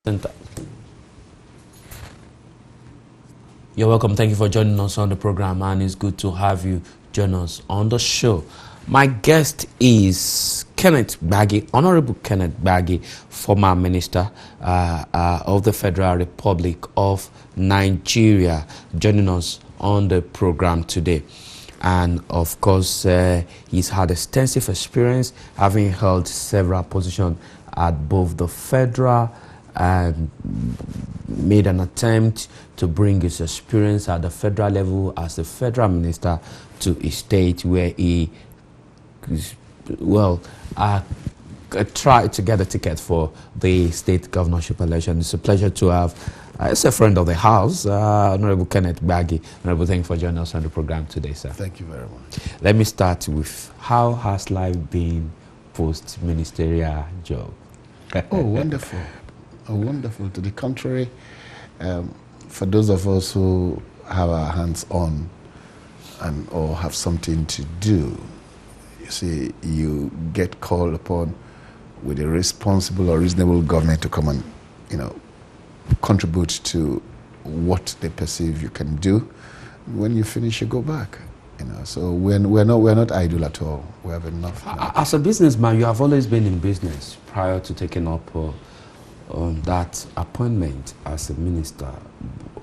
Center. You're welcome. Thank you for joining us on the program, and it's good to have you join us on the show. My guest is Kenneth Gbagi, Honorable Kenneth Gbagi, former Minister of the Federal Republic of Nigeria, joining us on the program today. And of course, he's had extensive experience, having held several positions at both the federal and made an attempt to bring his experience at the federal level as a federal minister to a state where he, tried to get a ticket for the state governorship election. It's a pleasure to have, as a friend of the house, Honorable Kenneth Gbagi. Honorable, thank you for joining us on the program today, sir. Thank you very much. Let me start with, how has life been post-ministerial job? Oh, wonderful. Oh, wonderful. To the contrary, for those of us who have our hands on and or have something to do, you see, you get called upon with a responsible or reasonable government to come and, contribute to what they perceive you can do. When you finish, you go back. So we're not idle at all. We have enough. As a businessman, you have always been in business prior to taking up that appointment as a minister.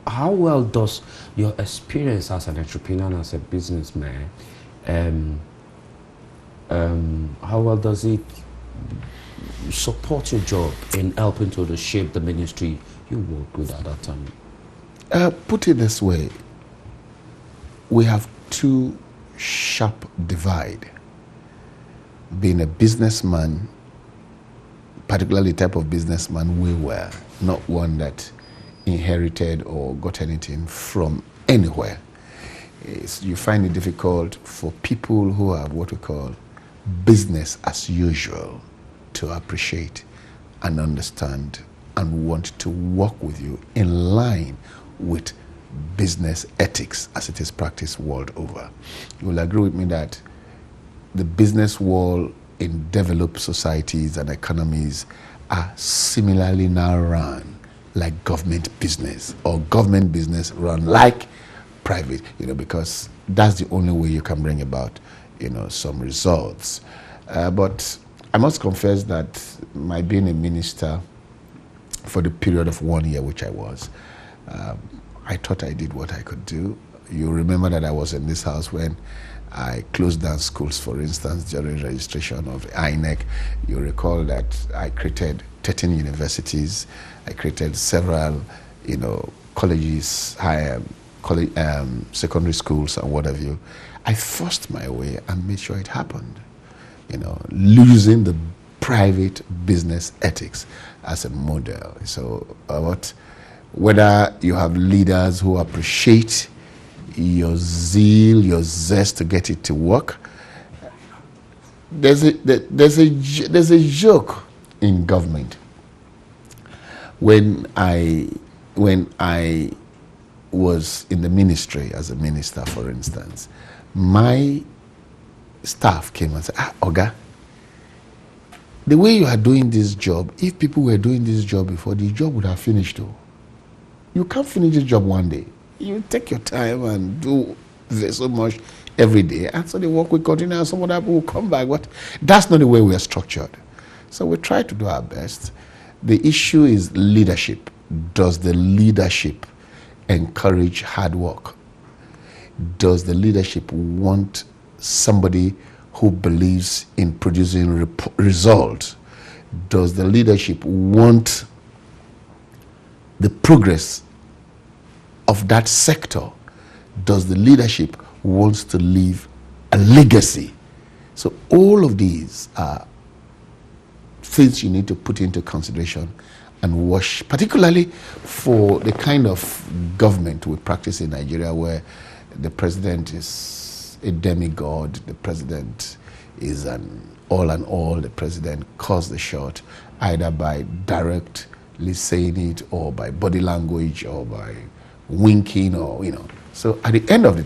How well does your experience as an entrepreneur and as a businessman, how well does it support your job in helping to shape the ministry you worked with at that time? Put it this way, we have two sharp divide. Being a businessman, particularly the type of businessman we were, not one that inherited or got anything from anywhere. You find it difficult for people who have what we call business as usual to appreciate and understand and want to work with you in line with business ethics as it is practiced world over. You will agree with me that the business world in developed societies and economies are similarly now run like government business, or government business run like private, because that's the only way you can bring about, some results. But I must confess that my being a minister for the period of 1 year, which I was, I thought I did what I could do. You remember that I was in this house when I closed down schools, for instance, during registration of INEC. You recall that I created 13 universities. I created several, colleges, secondary schools and what have you. I forced my way and made sure it happened, losing the private business ethics as a model. So whether you have leaders who appreciate your zeal, your zest to get it to work, there's a joke in government. When I was in the ministry as a minister, for instance, my staff came and said, Oga, the way you are doing this job, if people were doing this job before, the job would have finished though. You can't finish the job one day. You take your time and do so much every day, and so the work will continue and some other people will come back. But that's not the way we are structured. So we try to do our best. The issue is leadership. Does the leadership encourage hard work? Does the leadership want somebody who believes in producing results? Does the leadership want the progress of that sector? Does the leadership wants to leave a legacy? So all of these are things you need to put into consideration and watch, particularly for the kind of government we practice in Nigeria, where the president is a demigod, the president is an all and all, the president calls the shot, either by directly saying it or by body language or by winking, or So at the end of the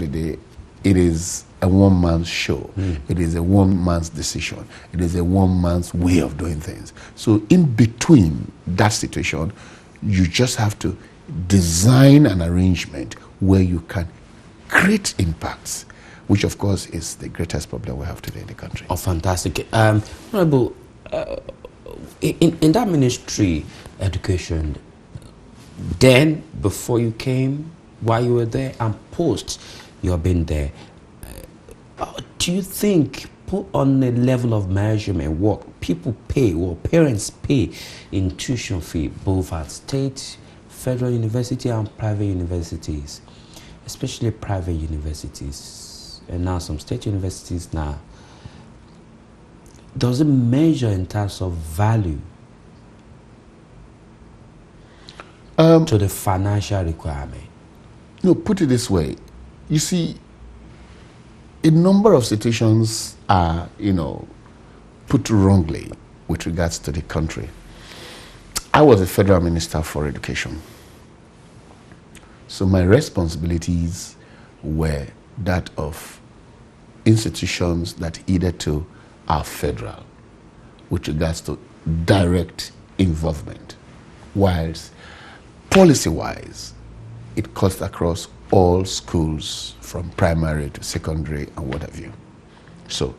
day, it is a one-man's show. It is a one-man's decision. It is a one-man's way of doing things. So in between that situation, you just have to design an arrangement where you can create impacts, which of course is the greatest problem we have today in the country. Oh, fantastic. Honorable, in that ministry, education, then, before you came, while you were there, and post you have been there, do you think, put on a level of measurement, what people pay, what parents pay in tuition fee, both at state, federal university and private universities, especially private universities, and now some state universities now, does it measure in terms of value to the financial requirement? No, put it this way. You see, a number of situations are, put wrongly with regards to the country. I was a federal minister for education. So my responsibilities were that of institutions that either to are federal with regards to direct involvement, whilst policy-wise, it cuts across all schools from primary to secondary and what have you. So,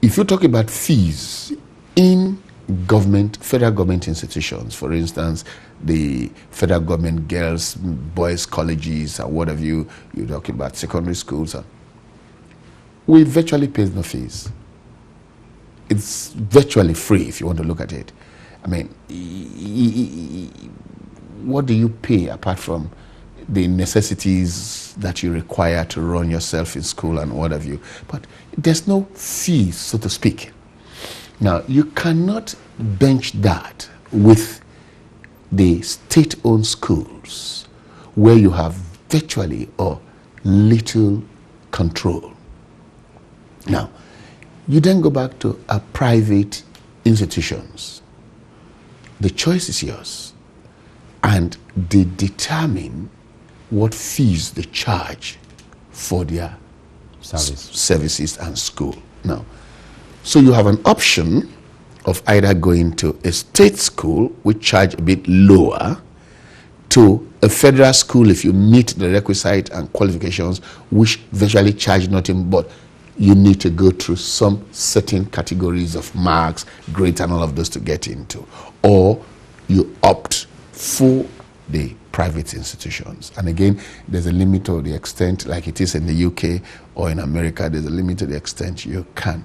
if you talk about fees in government, federal government institutions, for instance, the federal government girls, boys colleges and what have you, you're talking about secondary schools, we virtually pay no fees. It's virtually free if you want to look at it. I mean, what do you pay apart from the necessities that you require to run yourself in school and what have you? But there's no fees, so to speak. Now, you cannot bench that with the state-owned schools where you have virtually or little control. Now, you then go back to private institutions. The choice is yours, and they determine what fees they charge for their services and school. Now, so you have an option of either going to a state school, which charge a bit lower, to a federal school if you meet the requisite and qualifications, which virtually charge nothing, but you need to go through some certain categories of marks, grades, and all of those to get into. Or you opt for the private institutions. And again, there's a limit to the extent, like it is in the UK or in America, there's a limit to the extent you can,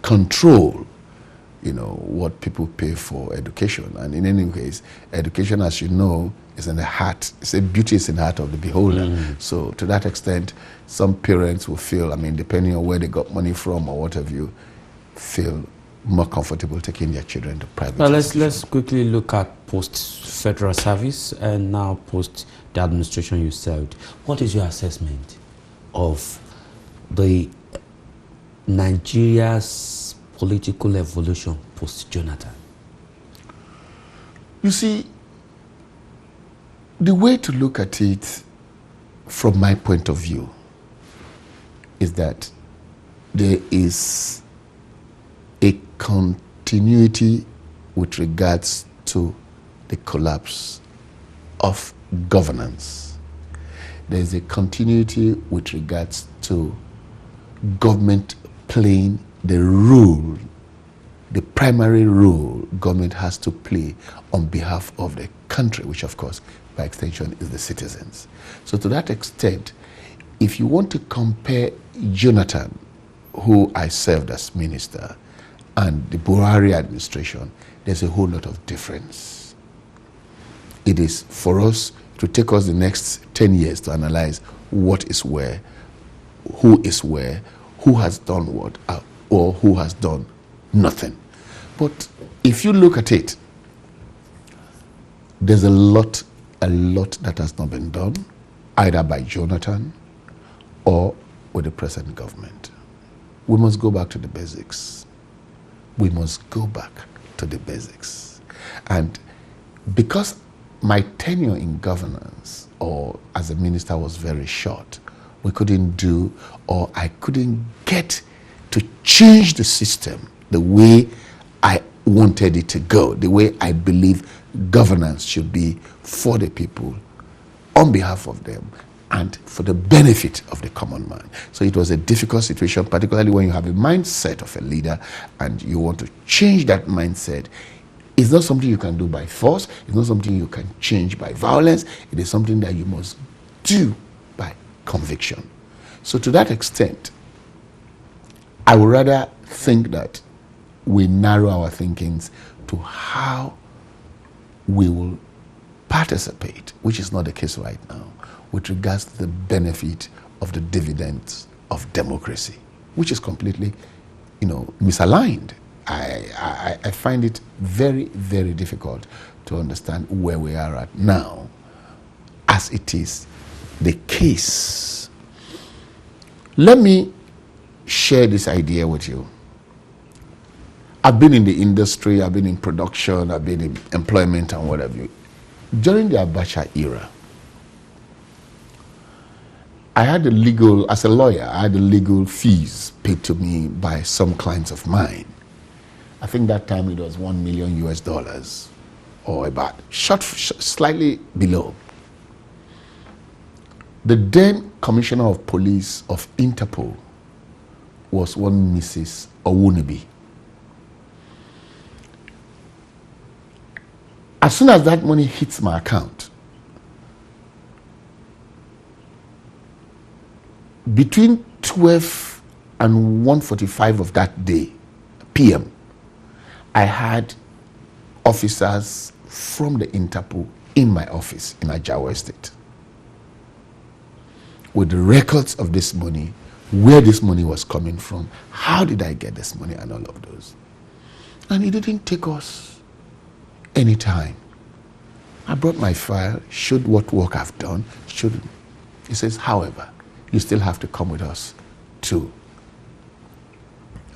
control, what people pay for education. And in any case, education, as you know, is in the heart. It's a beauty is in the heart of the beholder. So to that extent, some parents will feel, depending on where they got money from or what have you, feel more comfortable taking their children to private. Well, let's quickly look at post-federal service and now post the administration you served. What is your assessment of the Nigeria's political evolution post-Jonathan? You see, the way to look at it from my point of view is that there is a continuity with regards to the collapse of governance. There is a continuity with regards to government playing the role, the primary role government has to play on behalf of the country, which of course, by extension, is the citizens. So to that extent, if you want to compare Jonathan, who I served as minister, and the Buhari administration, there's a whole lot of difference. It is for us to take us the next 10 years to analyze what is where, who has done what, or who has done nothing. But if you look at it, there's a lot that has not been done, either by Jonathan or with the present government. We must go back to the basics. We must go back to the basics. And because my tenure in governance or as a minister was very short. We couldn't do, or I couldn't get to change the system the way I wanted it to go, the way I believe governance should be for the people, on behalf of them, and for the benefit of the common man. So it was a difficult situation, particularly when you have a mindset of a leader and you want to change that mindset. It's not something you can do by force. It's not something you can change by violence. It is something that you must do by conviction. So to that extent, I would rather think that we narrow our thinkings to how we will participate, which is not the case right now, with regards to the benefit of the dividends of democracy, which is completely, misaligned. I find it very, very difficult to understand where we are at now, as it is the case. Let me share this idea with you. I've been in the industry, I've been in production, I've been in employment and what have you. During the Abacha era, I had as a lawyer, I had the legal fees paid to me by some clients of mine. I think that time it was $1 million US, or about slightly below. The then Commissioner of Police of Interpol was one Mrs. Owunebi. As soon as that money hits my account, between 12 and 1:45 of that day, PM, I had officers from the Interpol in my office in Ajawa Estate with the records of this money, where this money was coming from, how did I get this money, and all of those. And it didn't take us any time. I brought my file, showed what work I've done, He says, however, you still have to come with us to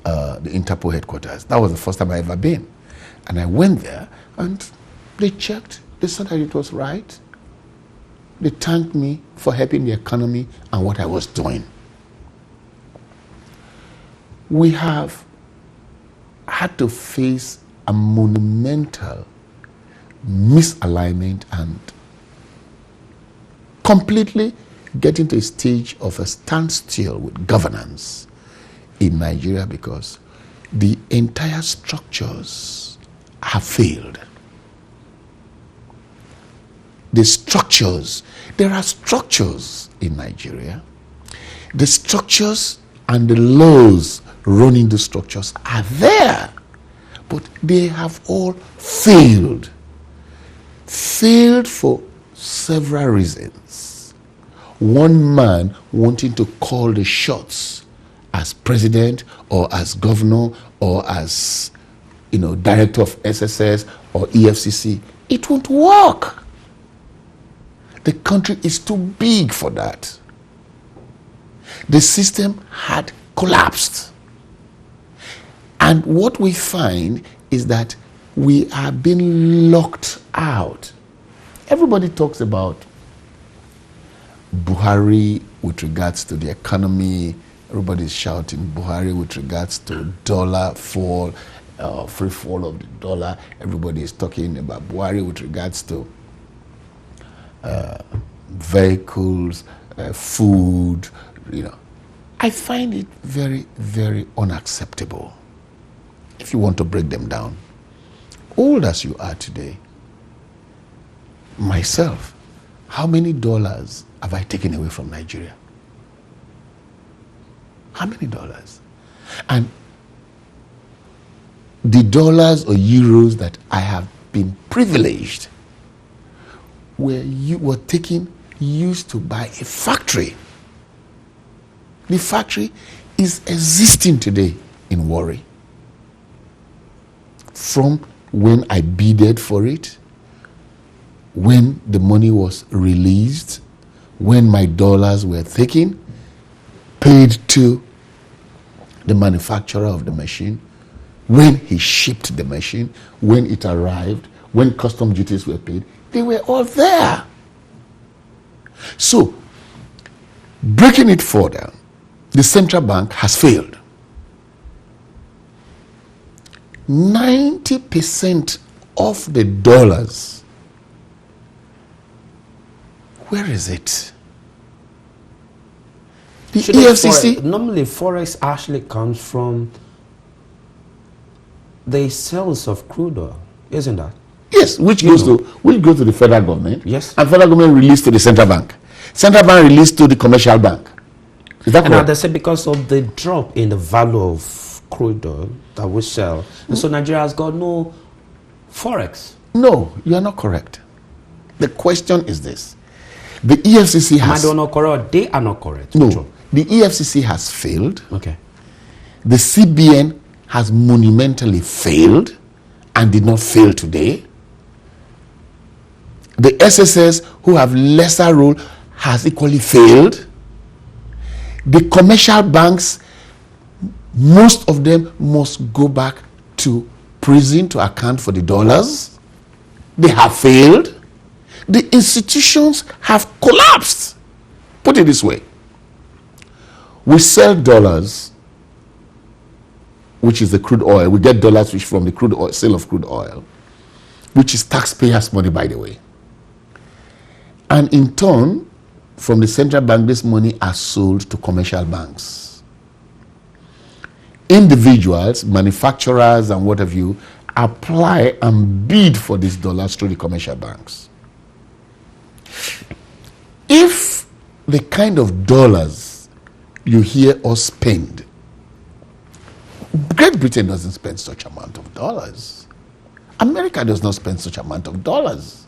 the Interpol headquarters. That was the first time I ever been. And I went there and they checked. They said that it was right. They thanked me for helping the economy and what I was doing. We have had to face a monumental misalignment and completely getting to a stage of a standstill with governance in Nigeria because the entire structures have failed. There are structures in Nigeria. The structures and the laws running the structures are there, but they have all failed. Failed for several reasons. One man wanting to call the shots as president or as governor or as director of SSS or EFCC, it won't work. The country is too big for that. The system had collapsed. And what we find is that we are being locked out. Everybody talks about Buhari with regards to the economy. Everybody's shouting Buhari with regards to dollar fall, free fall of the dollar. Everybody is talking about Buhari with regards to vehicles, food, I find it very, very unacceptable. If you want to break them down, old as you are today, myself, how many dollars have I taken away from Nigeria? How many dollars? And the dollars or euros that I have been privileged were taken, used to buy a factory. The factory is existing today in Warri. From when I bidded for it, when the money was released, when my dollars were taken, paid to the manufacturer of the machine, when he shipped the machine, when it arrived, when custom duties were paid, they were all there. So, breaking it further, the central bank has failed. 90% of the dollars, where is it? The EFCC. Normally, forex actually comes from the sales of crude oil, isn't that? Yes, which goes to the federal government. Yes. And federal government released to the central bank. Central bank released to the commercial bank. Is that correct? And they say because of the drop in the value of crude oil that we sell, and so Nigeria has got no forex. No, you are not correct. The question is this: the EFCC has. Am I not correct? They are not correct. No, True. the EFCC has failed. Okay. The CBN has monumentally failed, and did not fail today. The SSS, who have lesser role, has equally failed. The commercial banks, most of them must go back to prison to account for the dollars. They have failed. The institutions have collapsed. Put it this way. We sell dollars, which is the crude oil. We get dollars which from the crude oil, sale of crude oil, which is taxpayers' money, by the way. And in turn, from the central bank, this money are sold to commercial banks. Individuals, manufacturers, and what have you, apply and bid for these dollars through the commercial banks. If the kind of dollars you hear us spend, Great Britain doesn't spend such amount of dollars. America does not spend such amount of dollars.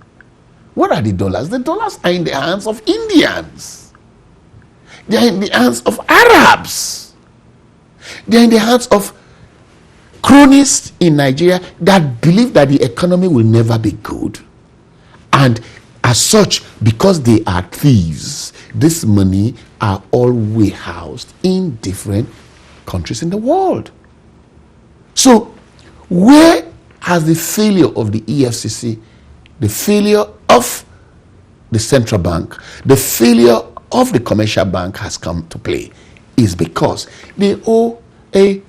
What are the dollars? The dollars are in the hands of Indians. They are in the hands of Arabs. They are in the hands of cronies in Nigeria that believe that the economy will never be good. And as such, because they are thieves, this money are all warehoused in different countries in the world. So, where has the failure of the EFCC, the failure of the central bank, the failure of the commercial bank has come to play? Is because they owe a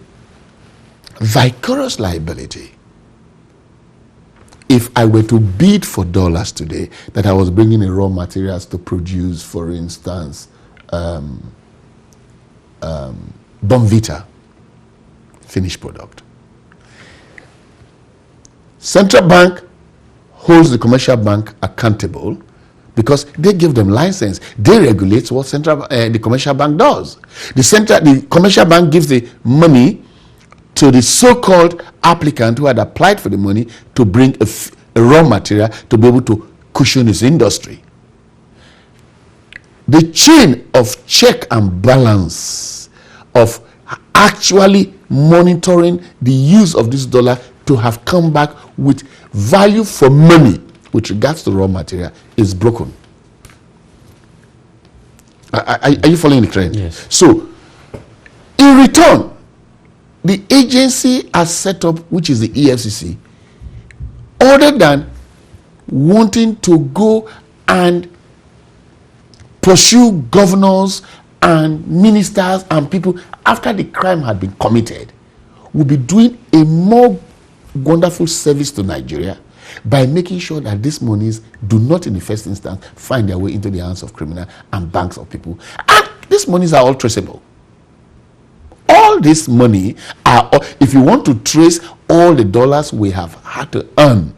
vicarious liability. If I were to bid for dollars today, that I was bringing in raw materials to produce, for instance, Bonvita, finished product. Central bank holds the commercial bank accountable because they give them license. They regulate what the commercial bank does. The commercial bank gives the money to the so-called applicant who had applied for the money to bring a raw material to be able to cushion his industry. The chain of check and balance of actually monitoring the use of this dollar to have come back with value for money with regards to raw material is broken. Are you following the trend? Yes. So, in return, the agency has set up, which is the EFCC, other than wanting to go and pursue governors and ministers and people after the crime had been committed, will be doing a more wonderful service to Nigeria by making sure that these monies do not in the first instance find their way into the hands of criminals and banks of people. And these monies are all traceable. All this money if you want to trace all the dollars we have had to earn,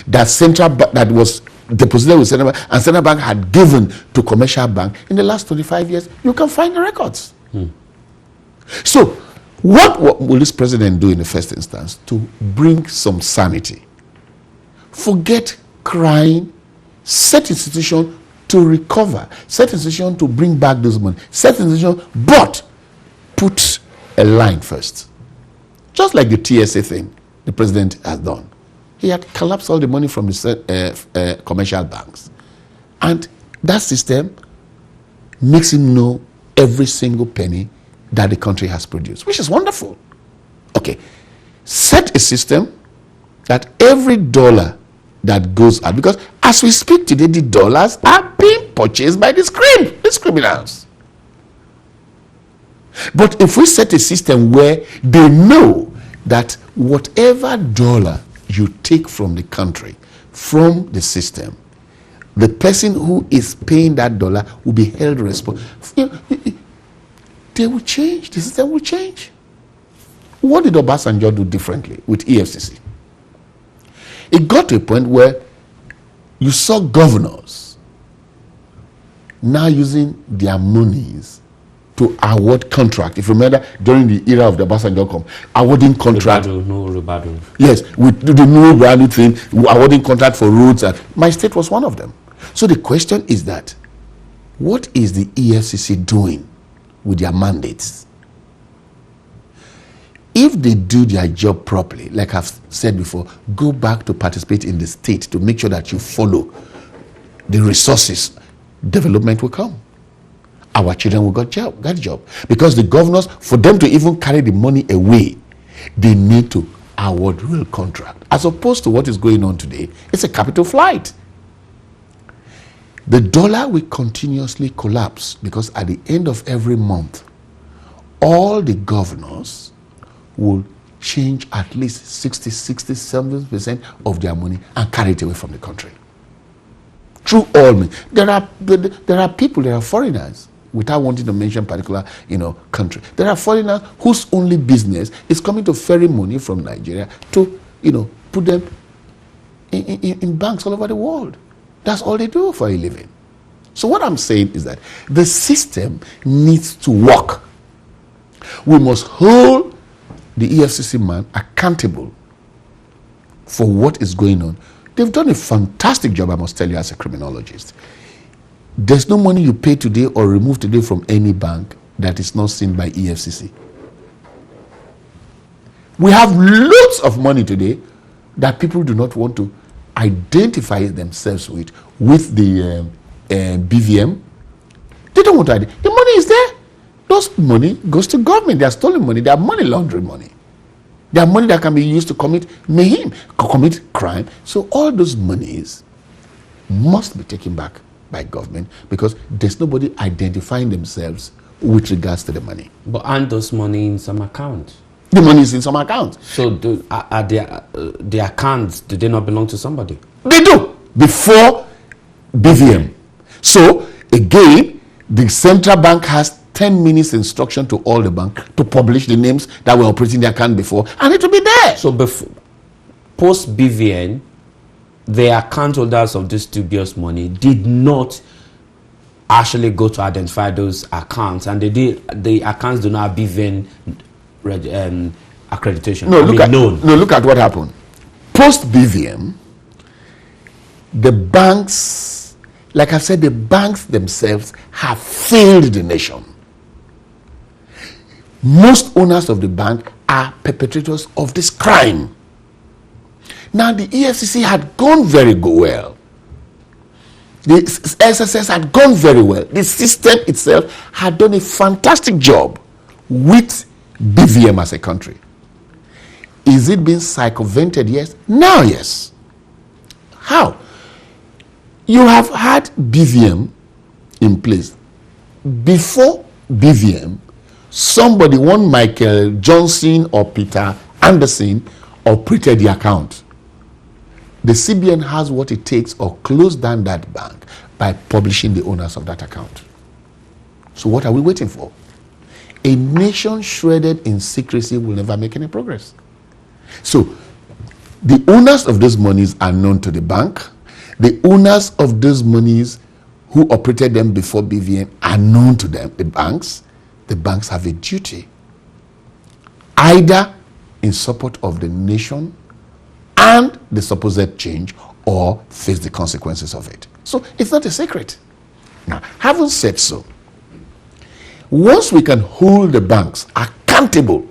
that was deposited with central bank and central bank had given to commercial bank in the last 25 years, you can find the records. So, what will this president do in the first instance to bring some sanity? Forget crying, set institution to recover, set institution to bring back those money, set institution, but put a line first. Just like the TSA thing the president has done. He had collapsed all the money from the commercial banks. And that system makes him know every single penny that the country has produced, which is wonderful. Okay, set a system that every dollar that goes out. Because as we speak today, the dollars are being purchased by these criminals. But if we set a system where they know that whatever dollar you take from the country, from the system, the person who is paying that dollar will be held responsible. They will change. The system will change. What did Obasanjo do differently with EFCC? It got to a point where you saw governors now using their monies to award contract. If you remember, during the era of the Obasanjo awarding contract. Ribadu. Yes, with the new value thing, awarding contract for roads. And my state was one of them. So the question is that, what is the EFCC doing with their mandates? If they do their job properly, like I've said before, go back to participate in the state to make sure that you follow the resources, development will come. Our children will get job. Because the governors, for them to even carry the money away, they need to award real contract. As opposed to what is going on today, it's a capital flight. The dollar will continuously collapse because at the end of every month, all the governors will change at least 60, 70% of their money and carry it away from the country. Through all means. There are people, there are foreigners, without wanting to mention particular, country. There are foreigners whose only business is coming to ferry money from Nigeria to, put them in banks all over the world. That's all they do for a living. So what I'm saying is that the system needs to work. We must hold the EFCC man accountable for what is going on. They've done a fantastic job, I must tell you, as a criminologist. There's no money you pay today or remove today from any bank that is not seen by EFCC. We have lots of money today that people do not want to identify themselves with the BVM. They don't want to identify. The money is there. Those money goes to government. They are stolen money. They are money laundering money. They are money that can be used to commit mayhem, commit crime. So all those monies must be taken back by government because there's nobody identifying themselves with regards to the money. But aren't those money in some account? The money is in some account. So are the accounts, do they not belong to somebody? They do, before BVM. So again, the central bank has 10 minutes instruction to all the bank to publish the names that were operating the account before, and it will be there. So post BVN, the account holders of this dubious money did not actually go to identify those accounts, and the accounts do not have BVN accreditation. Look at what happened. Post BVM, the banks, like I said, the banks themselves have failed the nation. Most owners of the bank are perpetrators of this crime. Now, the EFCC had gone very well. The SSS had gone very well. The system itself had done a fantastic job with BVM as a country. Is it being circumvented? Yes. Now, yes. How? You have had BVM in place. Before BVM, somebody, one Michael Johnson or Peter Anderson, operated the account. The CBN has what it takes or close down that bank by publishing the owners of that account. So what are we waiting for? A nation shredded in secrecy will never make any progress. So the owners of those monies are known to the bank. The owners of those monies who operated them before BVN are known to them, the banks. The banks have a duty, either in support of the nation and the supposed change, or face the consequences of it. So it's not a secret. Now, having said so, once we can hold the banks accountable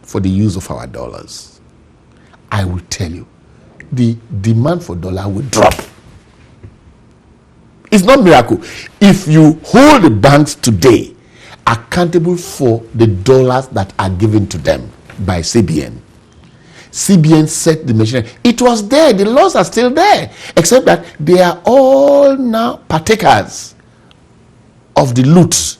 for the use of our dollars, I will tell you, the demand for dollar will drop. It's not miracle. If you hold the banks today accountable for the dollars that are given to them by CBN, CBN set the machinery. It was there. The laws are still there, except that they are all now partakers of the loot.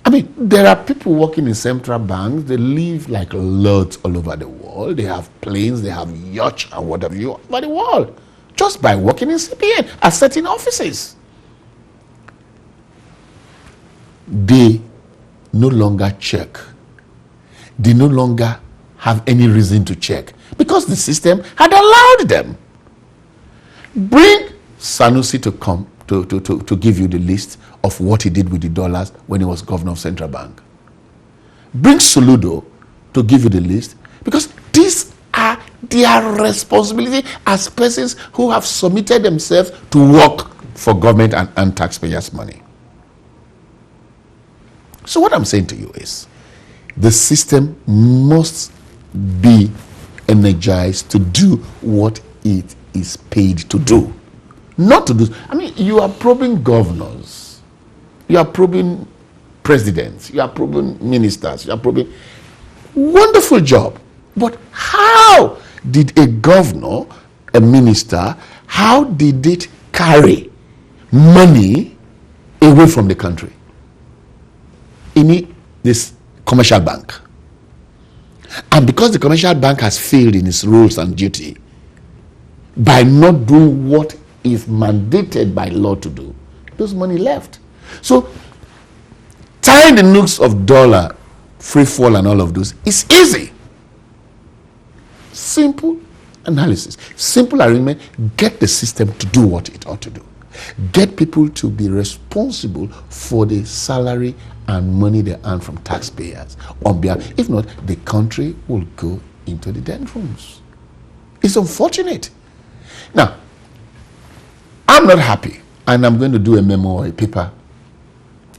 I mean, there are people working in central banks. They live like lords all over the world. They have planes, they have yachts and whatever you want over the world, just by working in CBN at certain offices. They no longer check. They no longer have any reason to check because the system had allowed them. Bring Sanusi to come to give you the list of what he did with the dollars when he was governor of Central Bank. Bring Soludo to give you the list, because these are their responsibility as persons who have submitted themselves to work for government and taxpayers' money. So what I'm saying to you is, the system must be energized to do what it is paid to do. Not to do. I mean, you are probing governors, you are probing presidents, you are probing ministers, you are probing. Wonderful job. But how did a governor, a minister, how did it carry money away from the country? In this commercial bank. And because the commercial bank has failed in its roles and duty by not doing what is mandated by law to do, those money left. So tying the nooks of dollar, free fall and all of those is easy. Simple analysis, simple arrangement, get the system to do what it ought to do. Get people to be responsible for the salary and money they earn from taxpayers on behalf. If not, the country will go into the den rooms. It's unfortunate. Now, I'm not happy, and I'm going to do a memo or a paper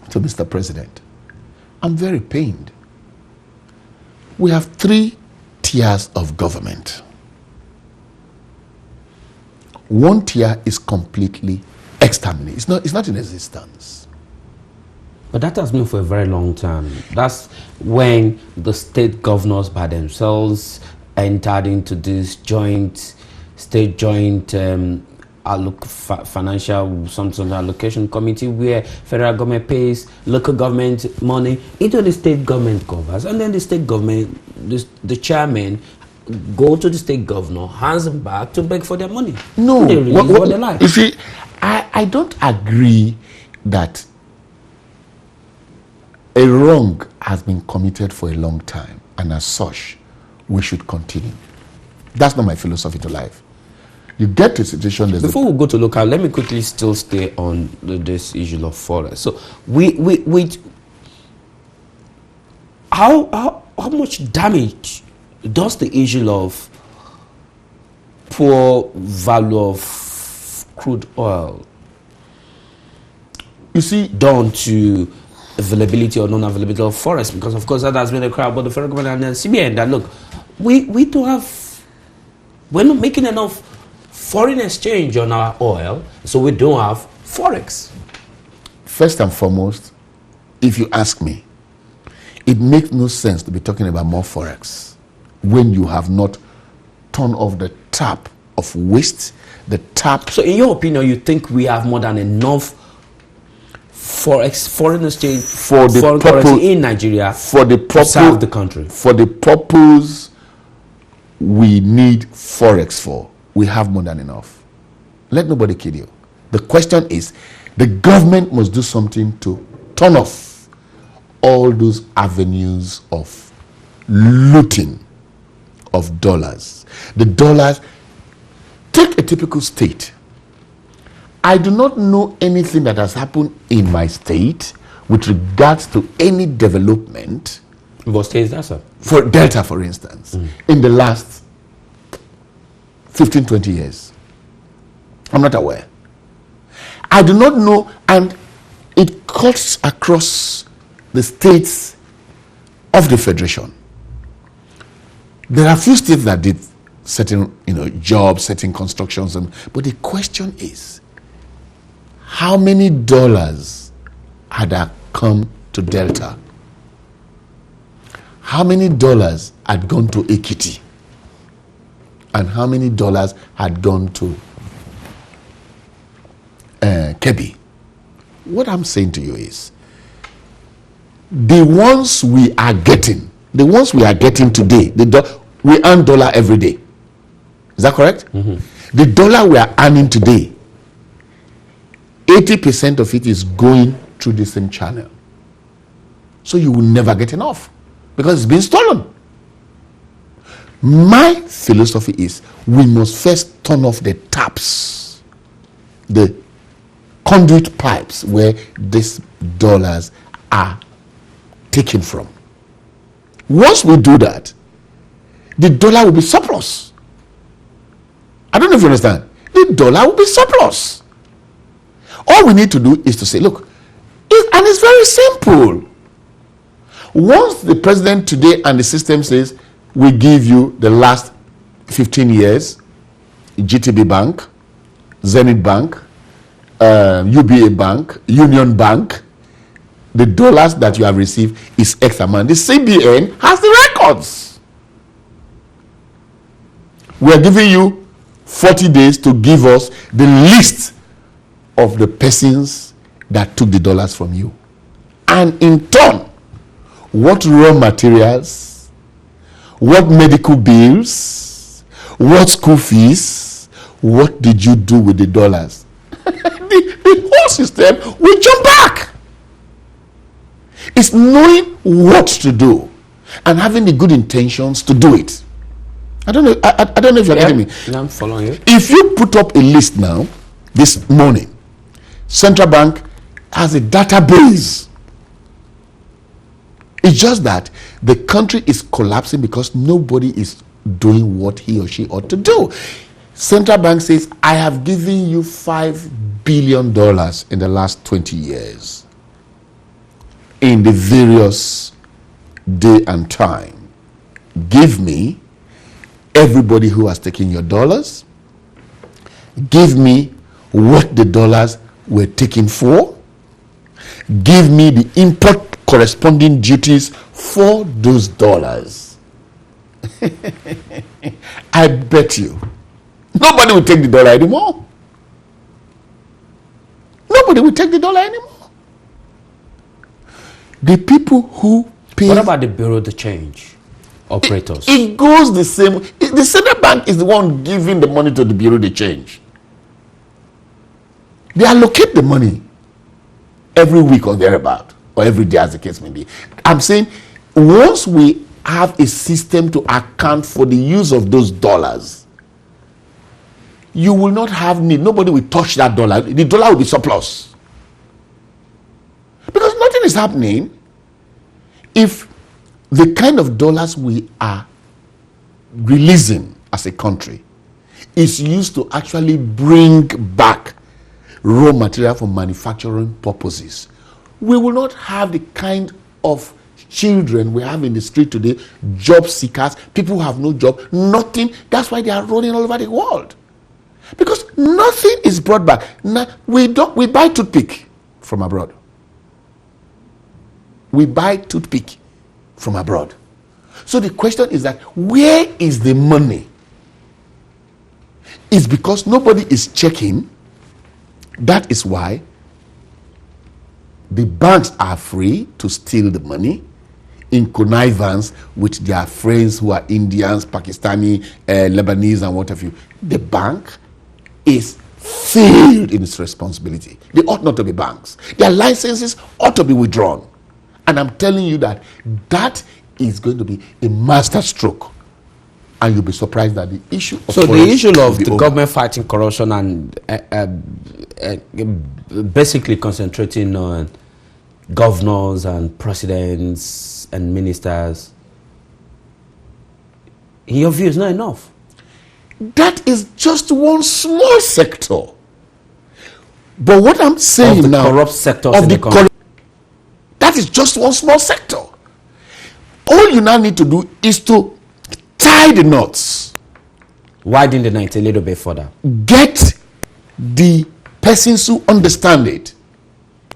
to Mr. President. I'm very pained. We have 3 tiers of government. One tier is completely exterminated. It's not in existence. But that has been for a very long time. That's when the state governors by themselves entered into this state-joint financial something allocation committee, where federal government pays local government money into the state government covers, and then the state government, the chairman, go to the state governor, hands them back to beg for their money. No, they release what they like. You see, I don't agree that a wrong has been committed for a long time, and as such, we should continue. That's not my philosophy to life. You get to a situation. Before we go to local, let me quickly still stay on this issue of forest. So, how much damage does the issue of poor value of crude oil, you see, done to availability or non-availability of forest? Because of course that has been a cry about the federal government and CBN that look, we're not making enough foreign exchange on our oil, so we don't have forex. First and foremost, if you ask me, it makes no sense to be talking about more forex when you have not turned off the tap of waste, the tap. So in your opinion, you think we have more than enough forex, foreign exchange, for the foreign currency in Nigeria to serve the country? For the purpose we need forex for, we have more than enough. Let nobody kid you. The question is, the government must do something to turn off all those avenues of looting of dollars. The dollars, take a typical state. I do not know anything that has happened in my state with regards to any development. What state is that, sir? For Delta, for instance, in the last 15, 20 years. I'm not aware. I do not know, and it cuts across the states of the Federation. There are a few states that did certain, jobs, certain constructions, but the question is, how many dollars had come to Delta? How many dollars had gone to Ekiti? and how many dollars had gone to Kebi. What I'm saying to you is, the ones we are getting today, we earn dollar every day. Is that correct? The dollar we are earning today, 80% of it is going through the same channel. So you will never get enough because it's been stolen. My philosophy is, we must first turn off the taps, the conduit pipes where these dollars are taken from. Once we do that, the dollar will be surplus. I don't know if you understand. The dollar will be surplus. All we need to do is to say, look, and it's very simple. Once the president today and the system says, we give you the last 15 years, GTB Bank, Zenith Bank, UBA Bank, Union Bank, the dollars that you have received is X amount. The CBN has the records. We are giving you 40 days to give us the list of the persons that took the dollars from you. And in turn, what raw materials, what medical bills, what school fees, what did you do with the dollars? the whole system will jump back. It's knowing what to do and having the good intentions to do it. I don't know if you're getting me. I'm following you. If you put up a list now, this morning, Central Bank has a database. It's just that the country is collapsing because nobody is doing what he or she ought to do. Central Bank says, I have given you $5 billion in the last 20 years in the various day and time. Give me everybody who has taken your dollars. Give me what the dollars were taken for. Give me the import corresponding duties for those dollars. I bet you nobody will take the dollar anymore. Nobody will take the dollar anymore. The people who pay. What about the Bureau de Change operators? It goes the same. The Central Bank is the one giving the money to the Bureau de Change. They allocate the money every week or thereabout, or every day as the case may be. I'm saying, once we have a system to account for the use of those dollars, you will not have need. Nobody will touch that dollar. The dollar will be surplus. Because nothing is happening if the kind of dollars we are releasing as a country is used to actually bring back raw material for manufacturing purposes. We will not have the kind of children we have in the street today, job seekers, people who have no job, nothing. That's why they are running all over the world. Because nothing is brought back. Now, we buy toothpick from abroad. We buy toothpick from abroad. So the question is that, where is the money? It's because nobody is checking. That is why the banks are free to steal the money in connivance with their friends who are Indians, Pakistani, Lebanese, and what have you. The bank is failed in its responsibility. They ought not to be banks. Their licenses ought to be withdrawn. And I'm telling you that is going to be a master stroke. And you'll be surprised that the issue of so the issue of the government fighting corruption and basically concentrating on governors and presidents and ministers, in your view, is not enough. That is just one small sector. But what I'm saying of the now, corrupt sectors in the country. That is just one small sector. All you now need to do is to tie the knots. Widen the net a little bit further. Get the persons who understand it.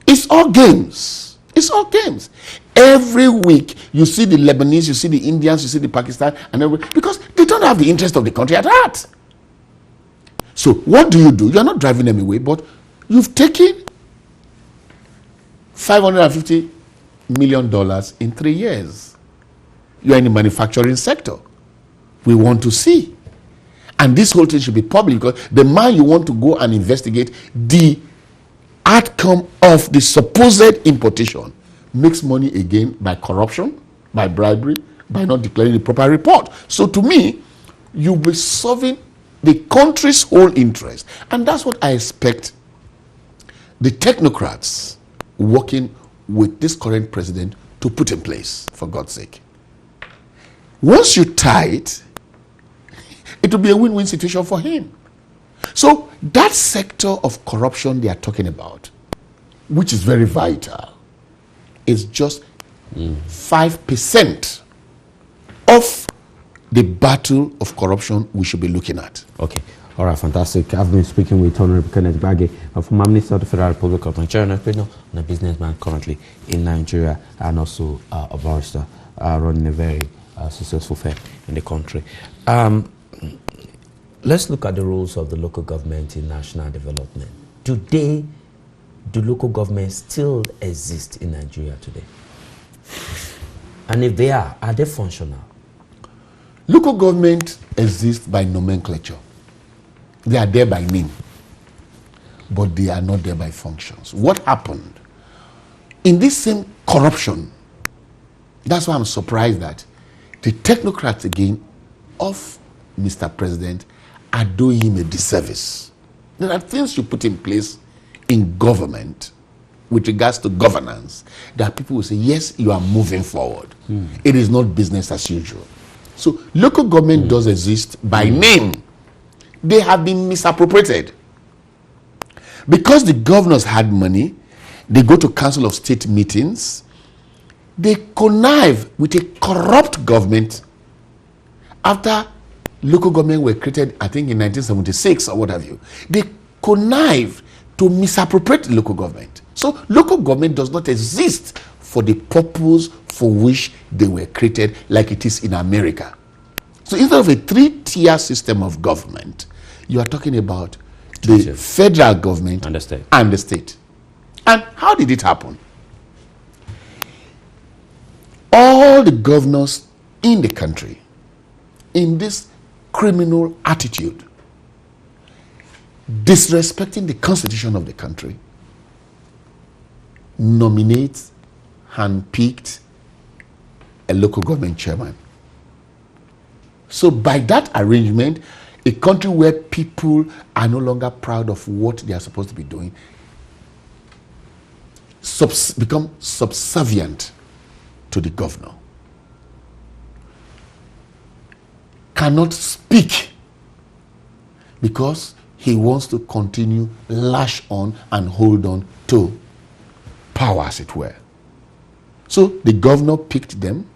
It's all games. It's all games. Every week, you see the Lebanese, you see the Indians, you see the Pakistan, and everybody, because they don't have the interest of the country at heart. So what do? You're not driving them away, but you've taken $550 million in 3 years. You're in the manufacturing sector. We want to see. And this whole thing should be public, because the man you want to go and investigate the outcome of the supposed importation makes money again by corruption, by bribery, by not declaring the proper report. So to me, you'll be serving the country's whole interest. And that's what I expect the technocrats working with this current president to put in place, for God's sake. Once you tie it, it will be a win-win situation for him. So that sector of corruption they are talking about, which is very vital, is just 5% of the battle of corruption we should be looking at. Okay. All right, fantastic. I've been speaking with Honorable Kenneth Gbagi, former Minister of the Federal Republic of Nigeria, and entrepreneur and a businessman currently in Nigeria, and also a barrister running a very successful firm in the country. Let's look at the roles of the local government in national development. Do local governments still exist in Nigeria today? And if they are they functional? Local government exists by nomenclature. They are there by name, but they are not there by functions. What happened? In this same corruption, that's why I'm surprised that the technocrats again of Mr. President are doing him a disservice. There are things you put in place in government with regards to governance that people will say, yes, you are moving forward. It is not business as usual. So local government does exist by name. They have been misappropriated. Because the governors had money, they go to Council of State meetings, they connive with a corrupt government. After local government were created, I think in 1976 or what have you, they connive to misappropriate the local government. So local government does not exist for the purpose for which they were created, like it is in America. So instead of a 3-tier system of government, you are talking about the federal government and the state. And how did it happen? All the governors in the country, in this criminal attitude, disrespecting the constitution of the country, nominate, handpicked a local government chairman. So by that arrangement, a country where people are no longer proud of what they are supposed to be doing become subservient to the governor. Cannot speak because he wants to continue lash on and hold on to power, as it were. So the governor picked them.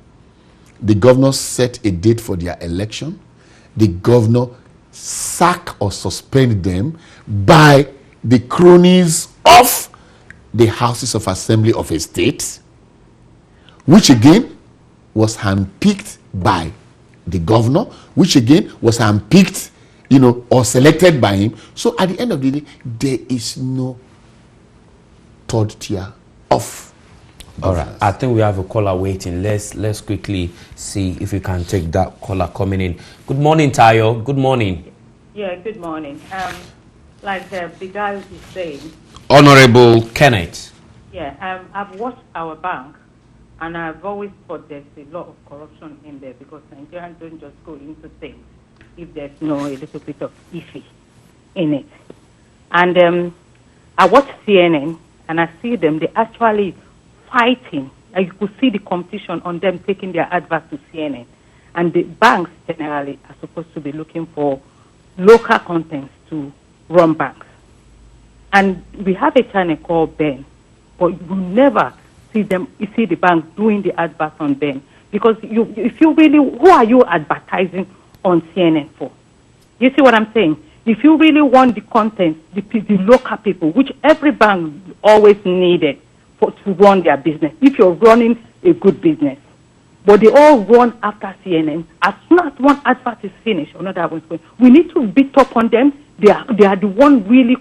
The governor set a date for their election. The governor sack or suspend them by the cronies of the houses of assembly of a state, which again was handpicked by the governor, which again was handpicked, or selected by him. So at the end of the day, there is no third tier of governance. All right, I think we have a caller waiting. Let's quickly see if we can take that caller coming in. Good morning, Tayo. Good morning. Yeah, good morning. Like the guy is saying, Honorable Kenneth. Yeah, I've watched our bank, and I've always thought there's a lot of corruption in there because Nigerians don't just go into things if there's a little bit of iffy in it. And I watch CNN, and I see them, they're actually fighting. You could see the competition on them taking their adverts to CNN. And the banks generally are supposed to be looking for local contents to run banks. And we have a channel called Ben, but you will never see the bank doing the adverts on Ben. Because if you really, who are you advertising on CNN for? You see what I'm saying? If you really want the content, the local people, which every bank always needed to run their business. If you're running a good business. But they all run after CNN. As soon as one advert is finished, another one's going. We need to beat up on them. They are the one really,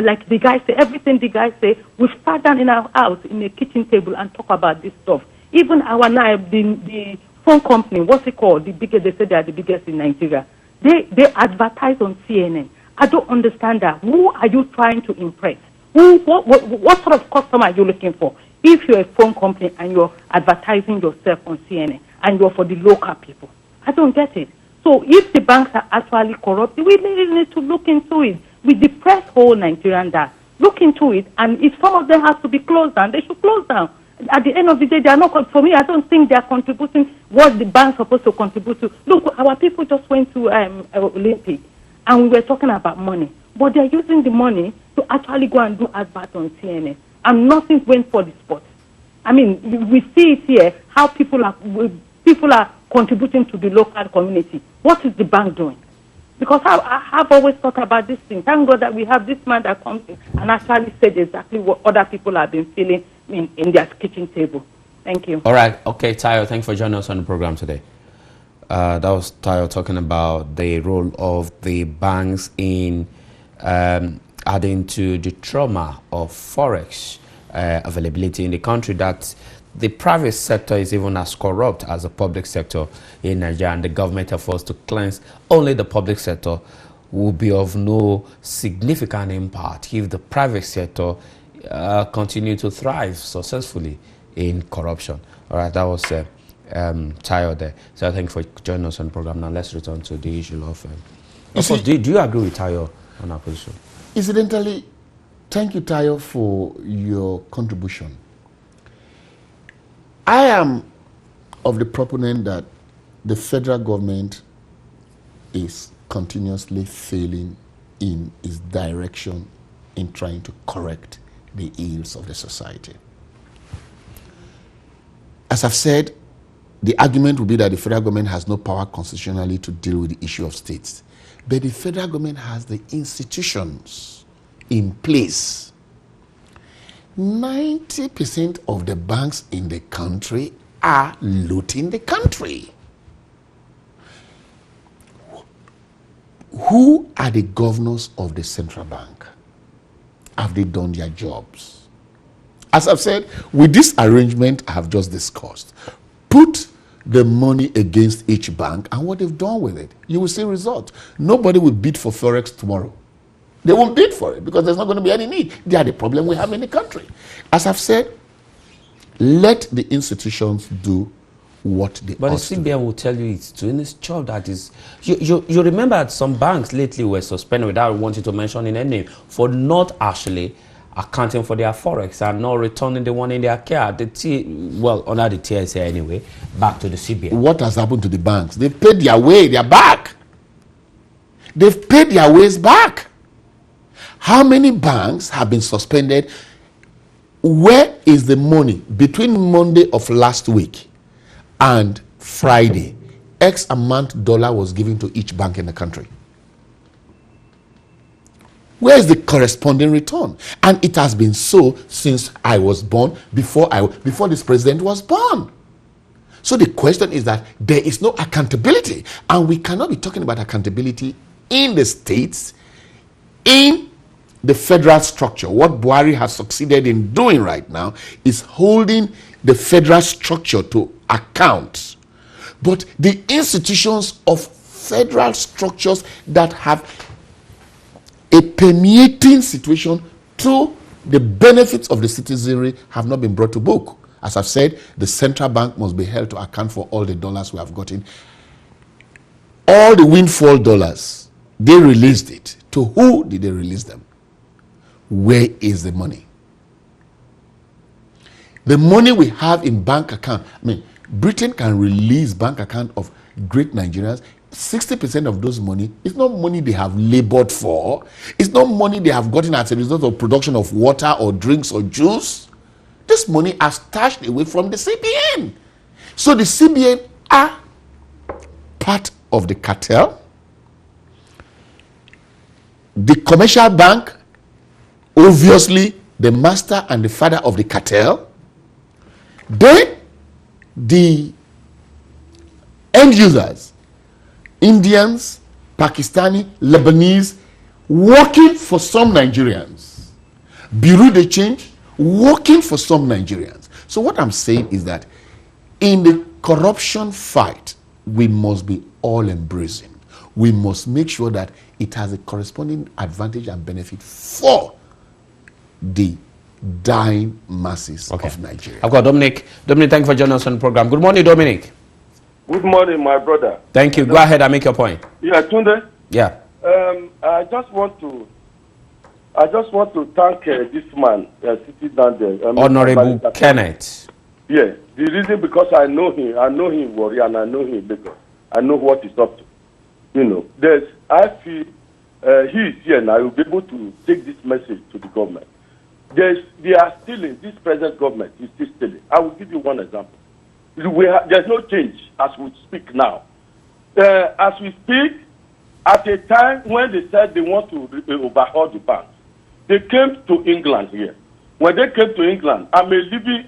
like the guy say, everything the guy say, we sat down in our house, in a kitchen table and talk about this stuff. Even our now, the phone company, what's it called? The biggest, they say they are the biggest in Nigeria. They advertise on CNN. I don't understand that. Who are you trying to impress? What sort of customer are you looking for? If you're a phone company and you're advertising yourself on CNN and you're for the local people, I don't get it. So if the banks are actually corrupt, we really need to look into it. We depress whole Nigerian that. Look into it, and if some of them have to be closed down, they should close down. At the end of the day, they are not. For me, I don't think they are contributing what the bank's supposed to contribute to. Look, our people just went to Olympic, and we were talking about money, but they are using the money to actually go and do advert on CNN, and nothing went for the sport. I mean, we see it here how people are contributing to the local community. What is the bank doing? Because I have always thought about this thing. Thank God that we have this man that comes in and actually said exactly what other people have been feeling in their kitchen table. Thank you. All right. Okay, Tayo, thanks for joining us on the program today. That was Tayo talking about the role of the banks in adding to the trauma of forex availability in the country, that the private sector is even as corrupt as the public sector in Nigeria, and the government efforts to cleanse only the public sector will be of no significant impact if the private sector continue to thrive successfully in corruption. All right, that was Tayo there. So thank you for joining us on the program. Now let's return to the issue of course, do you agree with Tayo on our position? Incidentally, thank you, Tayo, for your contribution. I am of the proponent that the federal government is continuously failing in its direction in trying to correct the ills of the society. As I've said, the argument would be that the federal government has no power constitutionally to deal with the issue of states. But the federal government has the institutions in place. 90% of the banks in the country are looting the country. Who are the governors of the central bank? Have they done their jobs? As I've said, with this arrangement I have just discussed, put the money against each bank and what they've done with it. You will see results. Nobody will bid for Forex tomorrow. They won't bid for it because there's not going to be any need. They are the problem we have in the country. As I've said, let the institutions do what they ought to do. But the CBN will tell you it's doing its job. That is, you remember that some banks lately were suspended, without wanting to mention in any name, for not actually accounting for their forex and not returning the one in their care. Under the TSA anyway, back to the CBN. What has happened to the banks? They've paid their way. They're back. They've paid their ways back. How many banks have been suspended? Where is the money? Between Monday of last week and Friday, X amount dollar was given to each bank in the country. Where is the corresponding return? And it has been so since I was born, before this president was born. So the question is that there is no accountability, and we cannot be talking about accountability in the states, in the federal structure. What Buhari has succeeded in doing right now is holding the federal structure to account. But the institutions of federal structures that have a permeating situation to the benefits of the citizenry have not been brought to book. As I've said, the central bank must be held to account for all the dollars we have gotten. All the windfall dollars, they released it. To who did they release them? Where is the money? The money we have in bank account, Britain can release bank account of great Nigerians. 60% of those money is not money they have labored for. It's not money they have gotten as a result of production of water or drinks or juice. This money are stashed away from the CBN. So the CBN are part of the cartel. The commercial bank, obviously the master and the father of the cartel. Then the end users, Indians, Pakistani, Lebanese, working for some Nigerians, Bureau de Change, working for some Nigerians. So what I'm saying is that in the corruption fight, we must be all embracing. We must make sure that it has a corresponding advantage and benefit for the dying masses of Nigeria. I've got Dominic. Dominic, thank you for joining us on the program. Good morning, Dominic. Good morning, my brother. Thank you. Go ahead and make your point. Yeah, Tunde. Yeah. I just want to thank this man sitting down there. Honorable Kenneth. Yeah, the reason because I know him Warrior, and I know him Lagos. I know what he's up to. You know, I feel he is here now. He'll be able to take this message to the government. They are stealing. This present government is still stealing. I will give you one example. There's no change as we speak now. As we speak, at a time when they said they want to overhaul the banks, they came to England here. When they came to England, I'm a living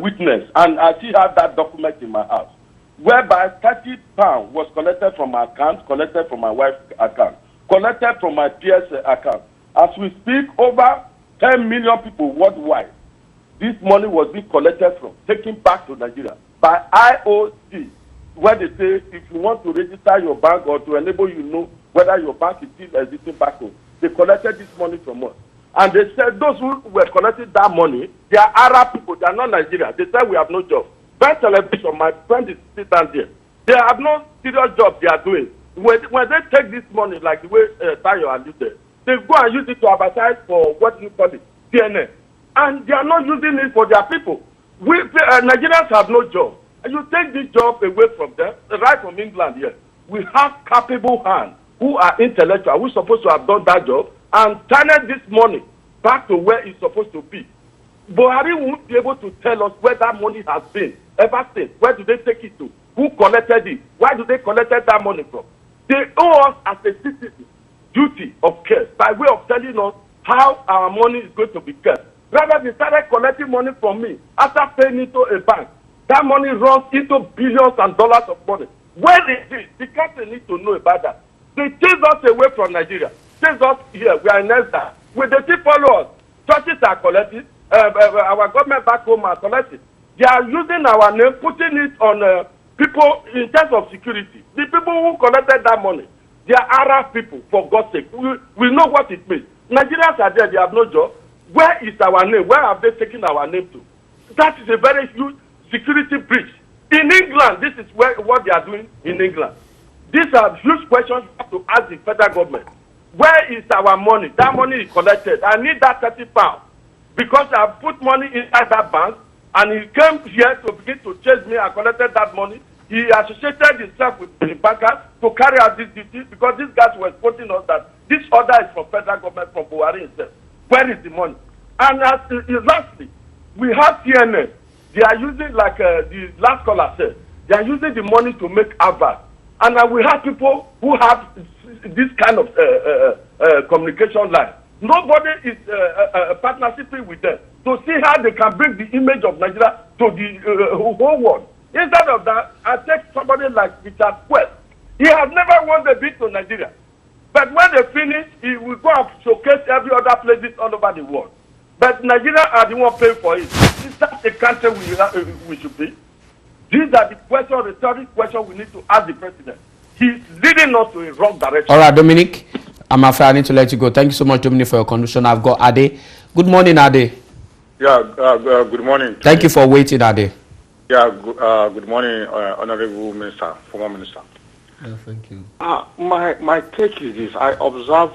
witness, and I still have that document in my house, whereby £30 was collected from my account, collected from my wife's account, collected from my peers' account. As we speak, over 10 million people worldwide, this money was being collected from, taken back to Nigeria by IOC, where they say if you want to register your bank or to enable you know whether your bank is still existing back home, they collected this money from us. And they said those who were collecting that money, they are Arab people, they are not Nigerians. They said we have no job. Ben Television, my friend is sitting down there. They have no serious job they are doing. When they take this money, like the way Tayo alluded, they go and use it to advertise for what you call it, CNN. And they are not using it for their people. Nigerians have no job. And you take this job away from them, right from England here. We have capable hands who are intellectual, who are supposed to have done that job, and channel this money back to where it's supposed to be. Buhari won't be able to tell us where that money has been ever since. Where do they take it to? Who collected it? Why do they collect that money from? They owe us as a citizen duty of care by way of telling us how our money is going to be kept. Rather, they started collecting money from me after paying into a bank. That money runs into billions and dollars of money. Where is it? The country needs to know about that. They chase us away from Nigeria. Chase us here. We are in Elsa. Will they still follow us? Churches are collecting. Our government back home are collecting. They are using our name, putting it on people in terms of security. The people who collected that money, they are Arab people, for God's sake. We know what it means. Nigerians are there. They have no job. Where is our name? Where have they taken our name to? That is a very huge security breach. In England, this is what they are doing in England. These are huge questions you have to ask the federal government. Where is our money? That money is collected. I need that £30 because I put money inside that bank, and he came here to begin to chase me and collected that money. He associated himself with the bankers to carry out this duty because these guys were quoting us that this order is from federal government, from Buhari himself. Where is the money? And lastly, we have CNN. They are using, like the last caller said, they are using the money to make adverts. And we have people who have this kind of communication line. Nobody is partnershiping with them to see how they can bring the image of Nigeria to the whole world. Instead of that, I take somebody like Richard Quest. He has never won the bid to Nigeria. But when they finish, he will go and showcase every other places all over the world. But Nigeria are the one paying for it. Is that the country we should be? These are the questions, rhetoric questions we need to ask the president. He's leading us to a wrong direction. All right, Dominic, I'm afraid I need to let you go. Thank you so much, Dominic, for your contribution. I've got Ade. Good morning, Ade. Yeah, good morning. Thank you for waiting, Ade. Yeah, good morning, Honorable Minister, former Minister. Yeah, thank you. My take is this. I observe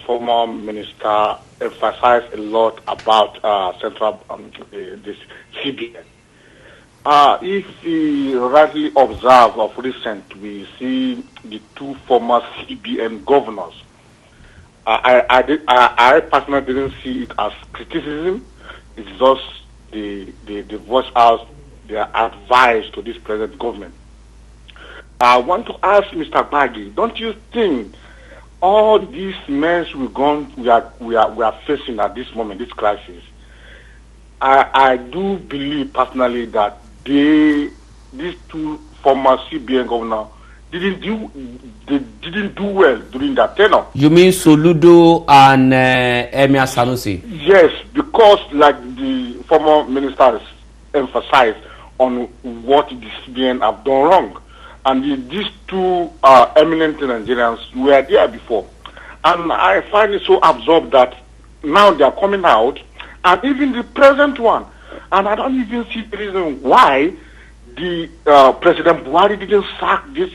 former Minister emphasize a lot about central this CBN. If we rightly observe of recent, we see the two former CBN governors. I personally didn't see it as criticism. It's just the voice out their advice to this present government. I want to ask Mr. Gbagi, don't you think all these mess we are facing at this moment, this crisis, I do believe personally that these two former CBN governors didn't do well during that tenure. You mean Soludo and Emir Sanusi? Yes, because like the former ministers emphasized on what the CBN have done wrong. And these two eminent Nigerians were there before. And I find it so absurd that now they are coming out, and even the present one. And I don't even see the reason why the President Buhari didn't sack this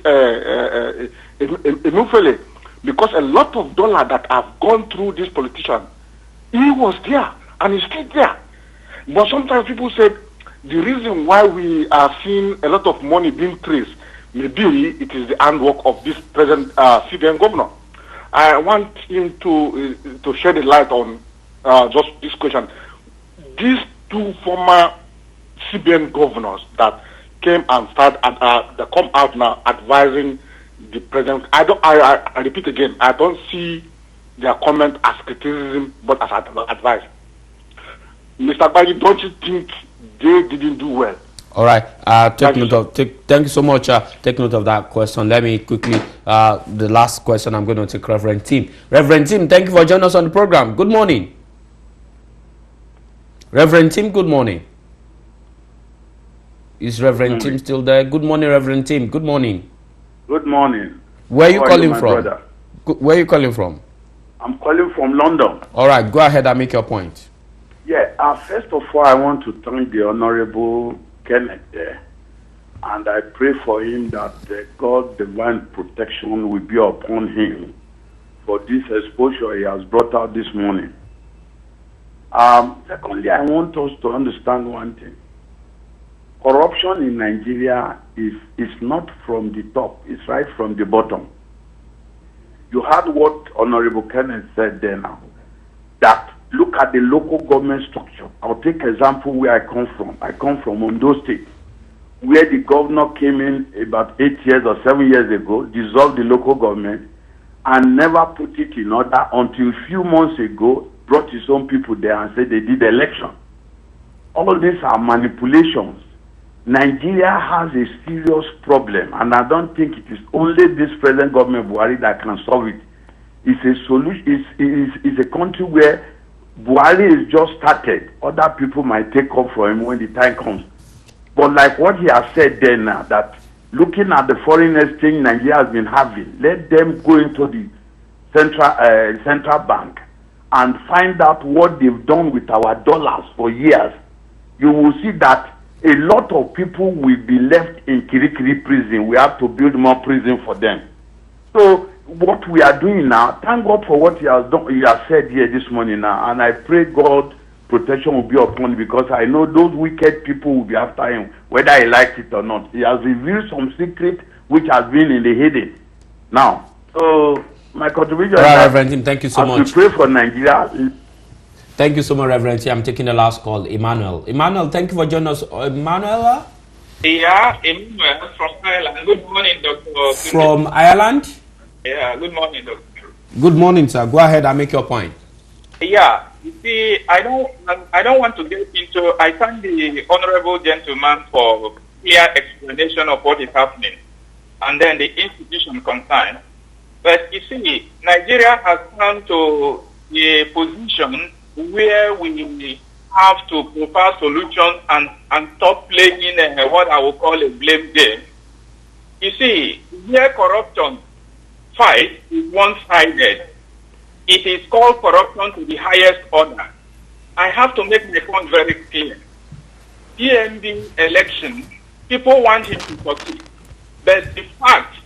Emefiele, because a lot of dollars that have gone through this politician, he was there and he's still there. But sometimes people said the reason why we are seeing a lot of money being traced, maybe it is the handwork of this present CBN governor. I want him to shed a light on just this question. These two former CBN governors that came and that come out now advising the president. I repeat again, I don't see their comment as criticism, but as advice. Mr. Gbagi, don't you think they didn't do well? All right. Thank you so much. Take note of that question. Let me quickly, the last question I'm going to take, Reverend Tim. Reverend Tim, thank you for joining us on the program. Good morning. Reverend Tim, good morning. Is Reverend Tim still there? Good morning, Reverend Tim. Good morning. Good morning. Where are you calling from? Where are you calling from? I'm calling from London. All right. Go ahead and make your point. Yeah. First of all, I want to thank the Honorable Kenneth there, and I pray for him that God's divine protection will be upon him for this exposure he has brought out this morning. Secondly, I want us to understand one thing. Corruption in Nigeria is not from the top, it's right from the bottom. You heard what Honorable Kenneth said there now, that look at the local government structure. I'll take example where I come from. I come from Ondo State, where the governor came in about 8 years or 7 years ago, dissolved the local government, and never put it in order until a few months ago, brought his own people there and said they did election. All these are manipulations. Nigeria has a serious problem, and I don't think it is only this present government Buhari that can solve it. It's a solution. It's a country where Buhari is just started. Other people might take up for him when the time comes. But like what he has said there now, that looking at the foreign exchange Nigeria has been having, let them go into the central bank and find out what they've done with our dollars for years. You will see that a lot of people will be left in Kirikiri prison. We have to build more prison for them. So what we are doing now, thank God for what he has done. He has said here this morning now, and I pray God protection will be upon him, because I know those wicked people will be after him, whether he likes it or not. He has revealed some secret which has been in the hidden. Now, so my contribution. All right, Reverend Tim, thank you so much. We pray for Nigeria. Thank you so much, Reverend Tim. I'm taking the last call, Emmanuel. Emmanuel, thank you for joining us. Emmanuel? Yeah, Emmanuel from Ireland. Good morning, Doctor. From Ireland? Yeah, good morning, Doctor. Good morning, sir. Go ahead and make your point. Yeah, you see, I don't want to get into. I thank the honorable gentleman for clear explanation of what is happening, and then the institution concerned. But you see, Nigeria has come to a position where we have to propose solutions and stop playing what I will call a blame game. You see, where corruption fight is one-sided, it is called corruption to the highest order. I have to make my point very clear. PMB election, people want him to succeed. But the fact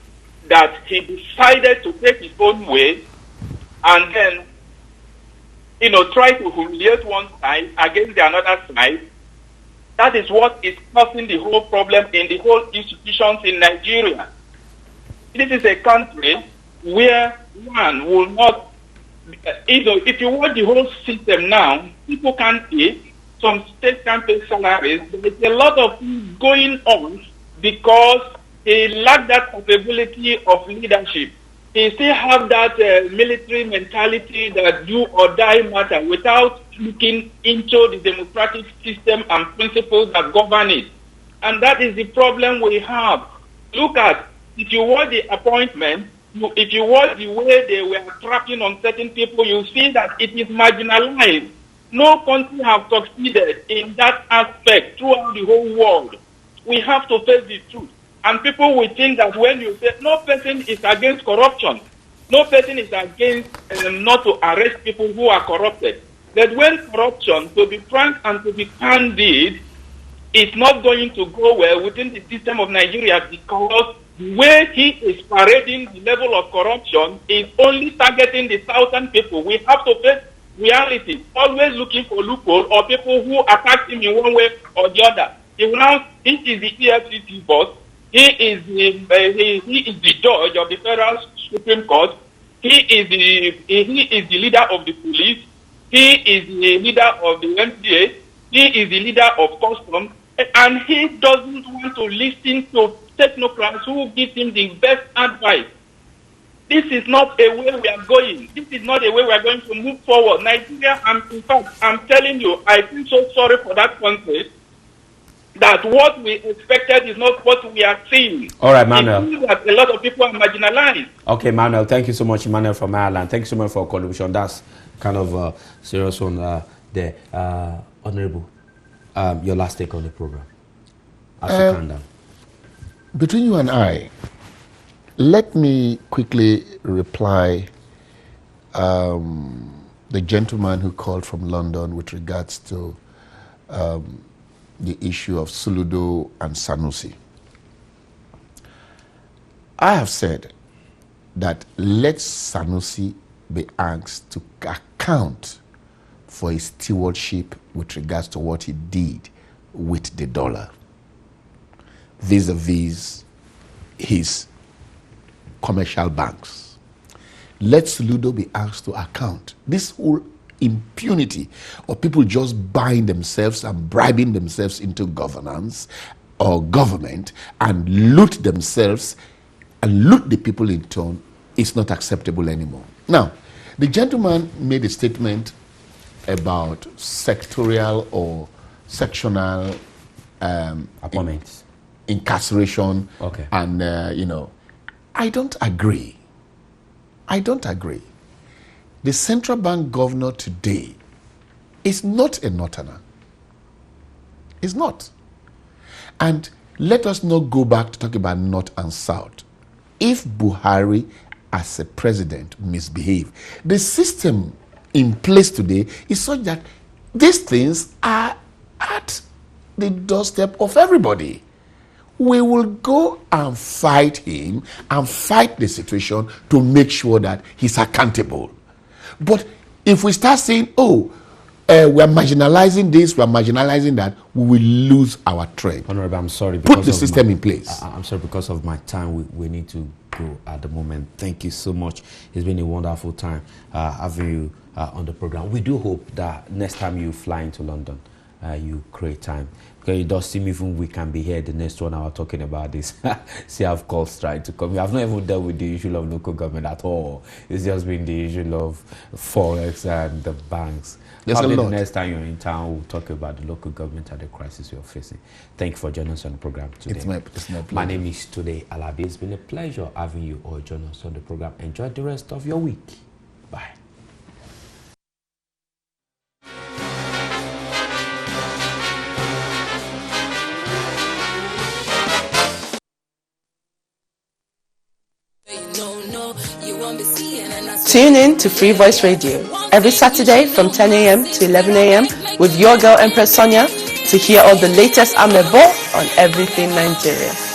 that he decided to take his own way and then try to humiliate one side against the another side, that is what is causing the whole problem in the whole institutions in Nigeria. This is a country where one will not, if you watch the whole system now, people can't eat, some states can't pay salaries, there's a lot of things going on because they lack that capability of leadership. They still have that military mentality that do or die matter without looking into the democratic system and principles that govern it. And that is the problem we have. Look at, if you watch the appointment, if you watch the way they were tracking on certain people, you see that it is marginalized. No country has succeeded in that aspect throughout the whole world. We have to face the truth. And people will think that when you say no person is against corruption, no person is against not to arrest people who are corrupted. That when corruption, to be frank and to be candid, is not going to go well within the system of Nigeria, because the way he is parading the level of corruption is only targeting the southern people. We have to face reality, always looking for loophole or people who attack him in one way or the other. He is the EFCC boss. He is the judge of the Federal Supreme Court. He is the leader of the police. He is the leader of the MCA. He is the leader of customs. And he doesn't want to listen to technocrats who give him the best advice. This is not a way we are going. This is not a way we are going to move forward. Nigeria, in fact, I'm telling you, I feel so sorry for that country, that what we expected is not what we are seeing. All right, Manuel. It means that a lot of people are marginalized. Okay, Manuel, thank you so much, Emmanuel from Ireland. Thank you so much for your contribution. That's kind of serious one there. Honorable, your last take on the program. As you calm down. Between you and I, let me quickly reply the gentleman who called from London with regards to the issue of Soludo and Sanusi. I have said that let Sanusi be asked to account for his stewardship with regards to what he did with the dollar vis-a-vis his commercial banks. Let Soludo be asked to account. This whole impunity of people just buying themselves and bribing themselves into governance or government and loot themselves and loot the people in turn is not acceptable anymore. Now, the gentleman made a statement about sectorial or sectional appointments, incarceration, okay, and I don't agree. I don't agree. The central bank governor today is not a northerner. It's not. And let us not go back to talk about north and south. If Buhari as a president misbehave, the system in place today is such that these things are at the doorstep of everybody. We will go and fight him and fight the situation to make sure that he's accountable. But if we start saying, we're marginalizing this, we're marginalizing that, we will lose our trade. Honorable, I'm sorry. Put the system in place. I'm sorry, because of my time, we need to go at the moment. Thank you so much. It's been a wonderful time having you on the program. We do hope that next time you fly into London, you create time. Because it does seem even we can be here the next 1 hour talking about this. See, I've calls trying to come. I've not even dealt with the issue of local government at all. It's just been the issue of Forex and the banks. Probably the next time you're in town, we'll talk about the local government and the crisis you're facing. Thank you for joining us on the program today. It's my pleasure. My name is Today Alabi. It's been a pleasure having you all join us on the program. Enjoy the rest of your week. Bye. Tune in to Free Voice Radio every Saturday from 10 a.m. to 11 a.m. with your girl Empress Sonia to hear all the latest amebo on everything Nigeria.